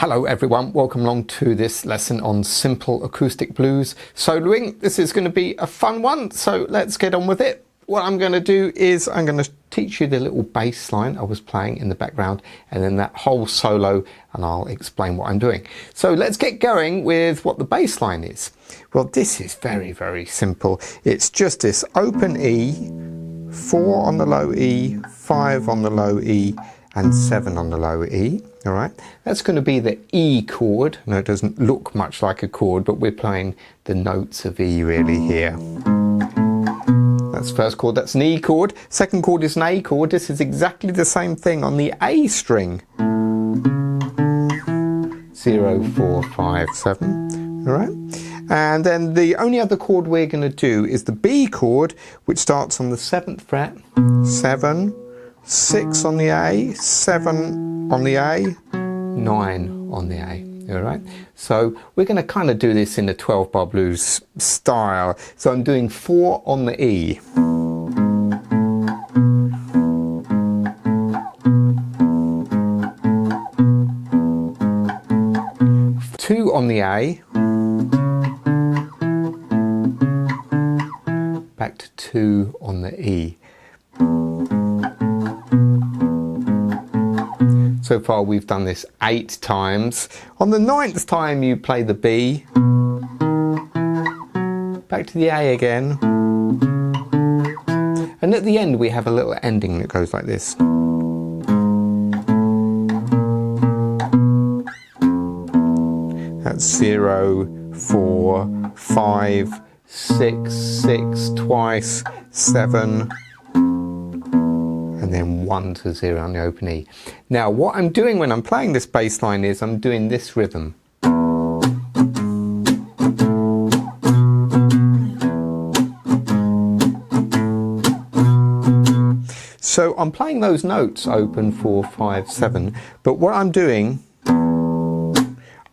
Hello everyone, welcome along to this lesson on Simple Acoustic Blues Soloing. This is going to be a fun one, so let's get on with it. What I'm going to do is I'm going to teach you the little bass line I was playing in the background and then that whole solo, and I'll explain what I'm doing. So let's get going with what the bass line is. Well, this is very simple. It's just this open E, 4 on the low E, 5 on the low E and 7 on the low E. All right, that's going to be the E chord. No, it doesn't look much like a chord, but we're playing the notes of E really here. That's the first chord, that's an E chord. Second chord is an A chord. This is exactly the same thing on the A string. 0, 4, 5, 7. All right. And then the only other chord we're going to do is the B chord, which starts on the 7th fret. 7, 6 on the A, 7 on the A, 9 on the A. All right, so we're going to kind of do this in the 12-bar blues style. So I'm doing 4 on the E, 2 on the A, back to 2 on the E. So far we've done this 8 times. On the 9th time you play the B, back to the A again, and at the end we have a little ending that goes like this. That's 0, 4, 5, 6, 6 twice, 7, and then 1 to 0 on the open E. Now what I'm doing when I'm playing this bass line is I'm doing this rhythm. So I'm playing those notes, open, 4, 5, 7, but what I'm doing,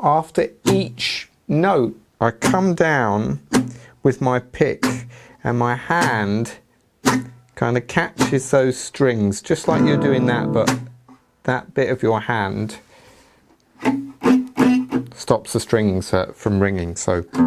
after each note I come down with my pick and my hand kind of catches those strings, just like you're doing that, but that bit of your hand stops the strings from ringing. So, all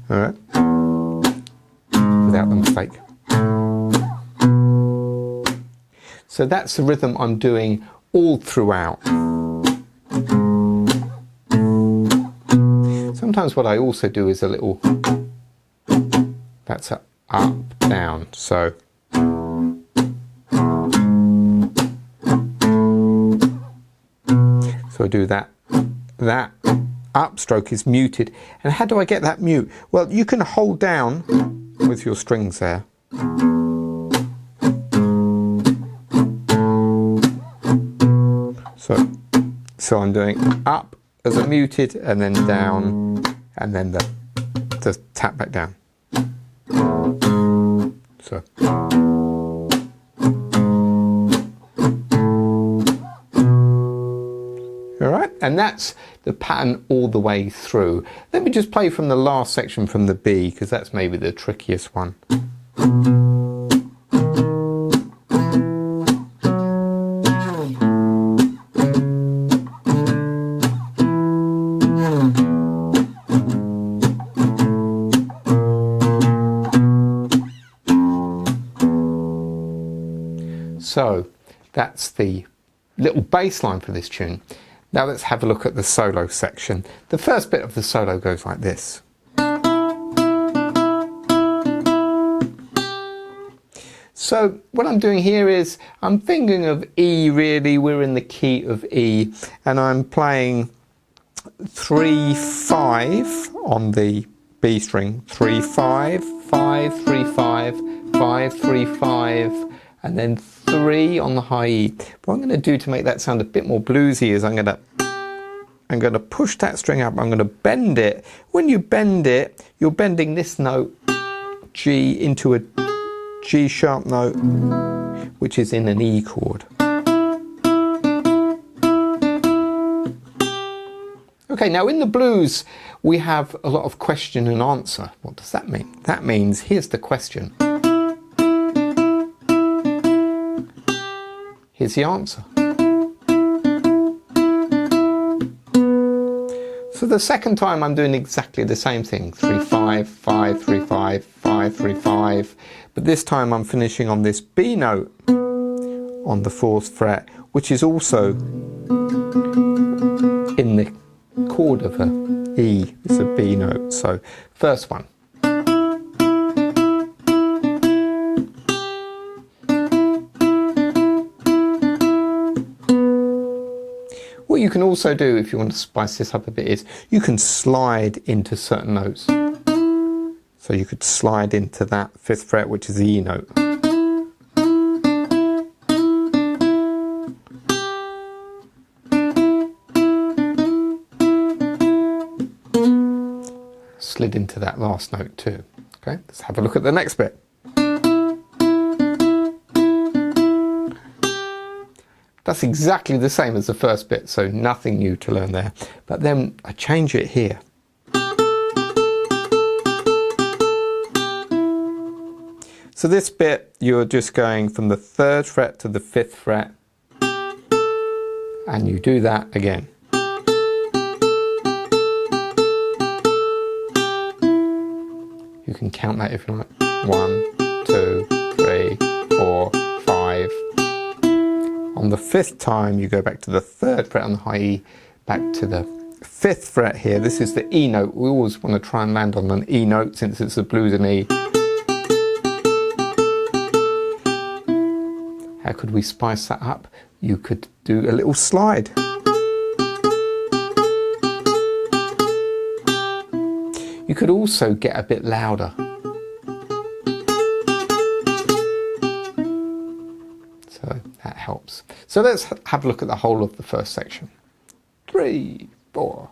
right, without the mistake. So that's the rhythm I'm doing all throughout. Sometimes what I also do is a little, that's a up, down, so I do that. That upstroke is muted. And how do I get that mute? Well, you can hold down with your strings there. So I'm doing up as a muted and then down and then the tap back down. So. Alright, and that's the pattern all the way through. Let me just play from the last section from the B, because that's maybe the trickiest one. So that's the little bass line for this tune. Now let's have a look at the solo section. The first bit of the solo goes like this. So what I'm doing here is I'm thinking of E really, we're in the key of E, and I'm playing 3, 5 on the B string, 3, 5, 5, 3, 5, 5, 3, 5, and then 3 on the high E. What I'm going to do to make that sound a bit more bluesy is I'm going to push that string up, I'm going to bend it. When you bend it, you're bending this note G into a G sharp note, which is in an E chord. Okay, now in the blues we have a lot of question and answer. What does that mean? That means here's the question. Here's the answer. So the second time I'm doing exactly the same thing, 3 5 5 3 5 5 3 5, but this time I'm finishing on this B note on the 4th fret, which is also in the chord of a E. It's a B note. So first one. What you can also do if you want to spice this up a bit is you can slide into certain notes. So you could slide into that 5th fret, which is the E note. Slid into that last note too. Okay, let's have a look at the next bit. That's exactly the same as the first bit, so nothing new to learn there. But then I change it here. So this bit, you're just going from the 3rd fret to the 5th fret, and you do that again. You can count that if you like. 1, 2, 3, 4, 5. On the 5th time, you go back to the 3rd fret on the high E, back to the 5th fret here. This is the E note. We always want to try and land on an E note since it's a blues and E. How could we spice that up? You could do a little slide. You could also get a bit louder. So that helps. So let's have a look at the whole of the first section. 3, 4.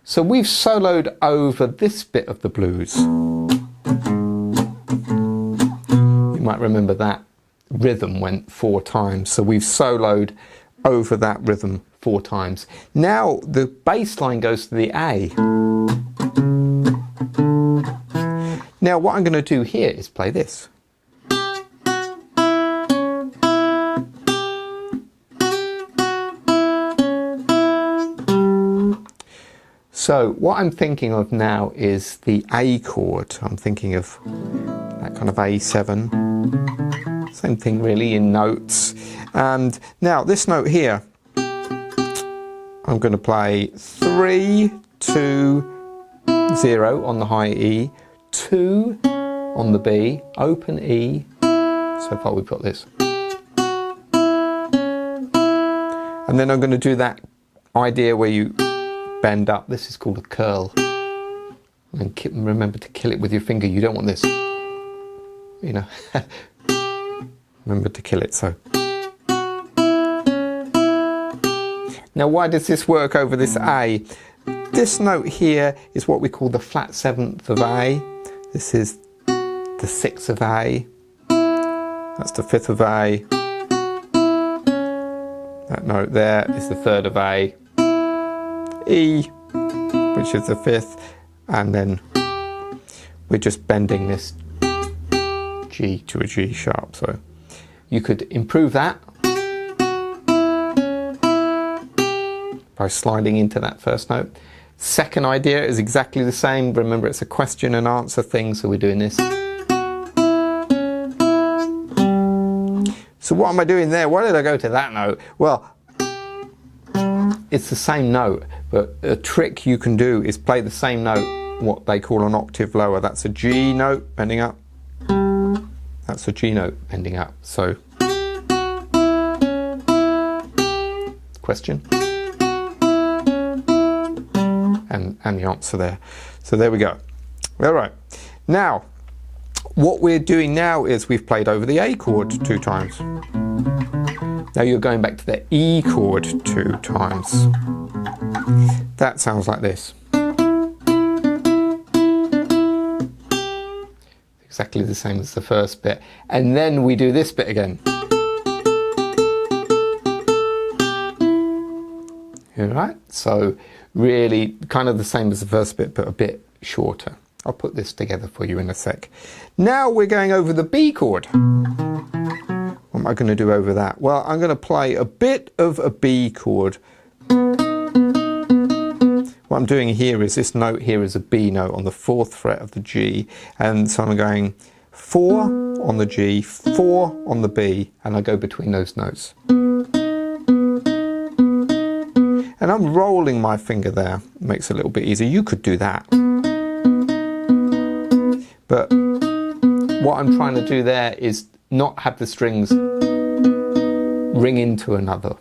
So we've soloed over this bit of the blues. You might remember that rhythm went 4 times. So we've soloed over that rhythm 4 times. Now the bass line goes to the A. Now what I'm going to do here is play this. So what I'm thinking of now is the A chord. I'm thinking of that kind of A7. Same thing really in notes. And now this note here, I'm going to play 3, 2, 0 on the high E, 2 on the B, open E. So far we've got this. And then I'm going to do that idea where you bend up. This is called a curl. And remember to kill it with your finger. You don't want this. You know. Remember to kill it. So. Now why does this work over this A? This note here is what we call the flat 7th of A. This is the 6th of A. That's the 5th of A. That note there is the 3rd of A. E, which is the 5th, and then we're just bending this G to a G sharp. So you could improve that by sliding into that first note. Second idea is exactly the same. Remember, it's a question and answer thing, so we're doing this. So what am I doing there? Why did I go to that note? Well, it's the same note, but a trick you can do is play the same note, what they call an octave lower. That's a G note bending up. That's a G note bending up. So, question. And the answer there. So there we go. All right. Now, what we're doing now is we've played over the A chord 2 times. Now you're going back to the E chord 2 times. That sounds like this. Exactly the same as the first bit. And then we do this bit again. All right, so really kind of the same as the first bit, but a bit shorter. I'll put this together for you in a sec. Now we're going over the B chord. What am I going to do over that? Well, I'm going to play a bit of a B chord. What I'm doing here is this note here is a B note on the 4th fret of the G, and so I'm going 4 on the G, 4 on the B, and I go between those notes. And I'm rolling my finger there. It makes it a little bit easier. You could do that. But what I'm trying to do there is not have the strings ring into another.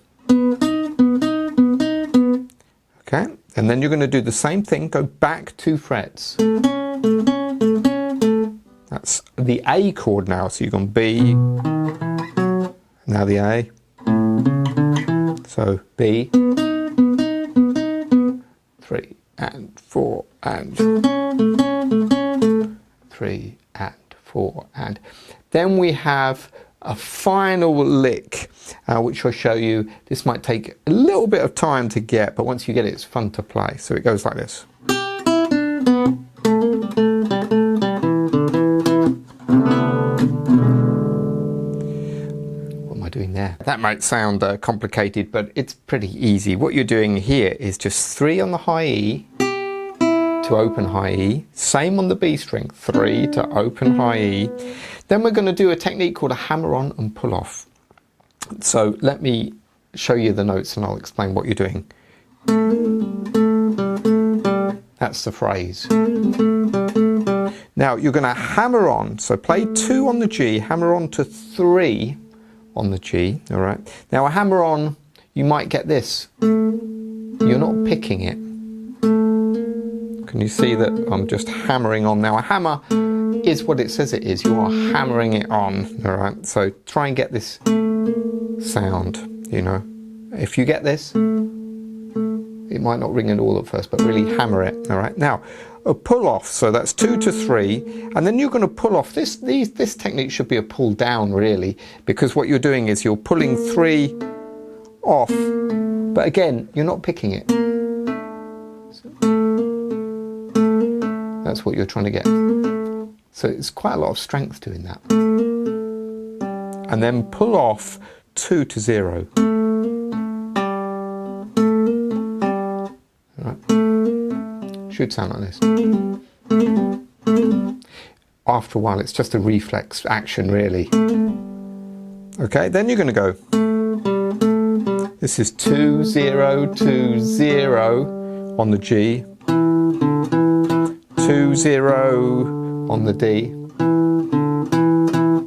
Okay, and then you're going to do the same thing, go back 2 frets. That's the A chord now, so you've gone B, now the A, so B, 3 and 4 and 3 and 4 and then we have a final lick, which I'll show you. This might take a little bit of time to get, but once you get it, it's fun to play. So it goes like this. What am I doing there? That might sound complicated, but it's pretty easy. What you're doing here is just 3 on the high E to open high E, same on the B string, 3 to open high E. Then we're going to do a technique called a hammer on and pull off. So let me show you the notes and I'll explain what you're doing. That's the phrase. Now you're going to hammer on, so play 2 on the G, hammer on to 3 on the G, all right? Now a hammer on, you might get this. You're not picking it. Can you see that I'm just hammering on? Now a hammer is what it says it is. You are hammering it on, all right? So try and get this sound, you know. If you get this, it might not ring at all at first, but really hammer it, all right? Now, a pull off, so that's 2 to 3, and then you're going to pull off. This technique should be a pull down, really, because what you're doing is you're pulling 3 off, but again, you're not picking it. That's what you're trying to get. So it's quite a lot of strength doing that. And then pull off 2 to 0. All right. Should sound like this. After a while, it's just a reflex action, really. Okay, then you're going to go. This is 2, 0, 2, 0 on the G. 2, 0 on the D,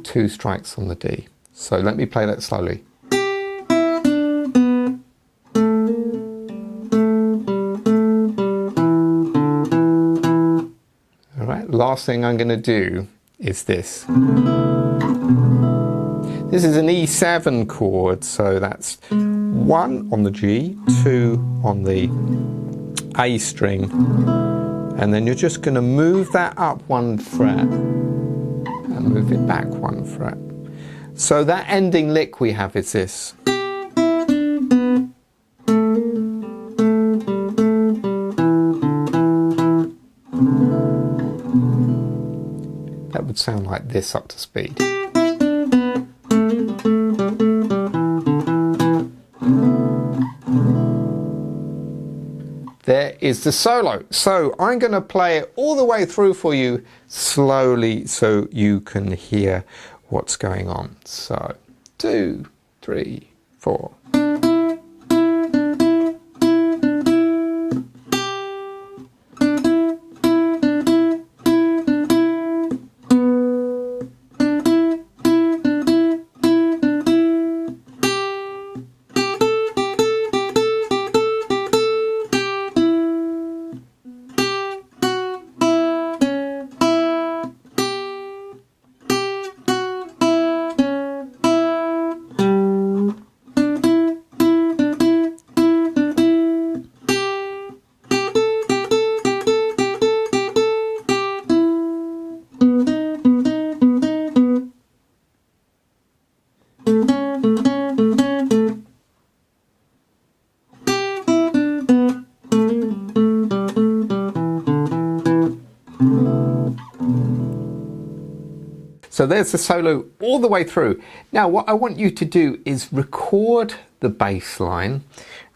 2 strikes on the D. So let me play that slowly. All right, last thing I'm going to do is this. This is an E7 chord, so that's 1 on the G, 2 on the A string, and then you're just going to move that up 1 fret and move it back 1 fret. So that ending lick we have is this. That would sound like this up to speed. There is the solo. So I'm going to play it all the way through for you slowly so you can hear what's going on. So 2, 3, 4. So there's the solo all the way through. Now what I want you to do is record the bass line.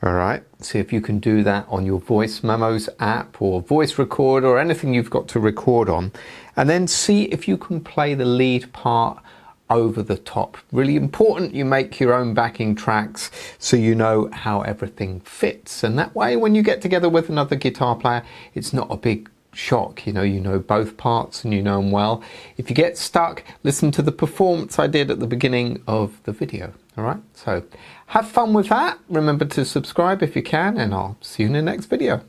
All right, see if you can do that on your voice memos app or voice recorder or anything you've got to record on, and then see if you can play the lead part over the top. Really important you make your own backing tracks so you know how everything fits, and that way when you get together with another guitar player it's not a big shock. You know both parts and you know them well. If you get stuck, listen to the performance I did at the beginning of the video. All right, so have fun with that. Remember to subscribe if you can, and I'll see you in the next video.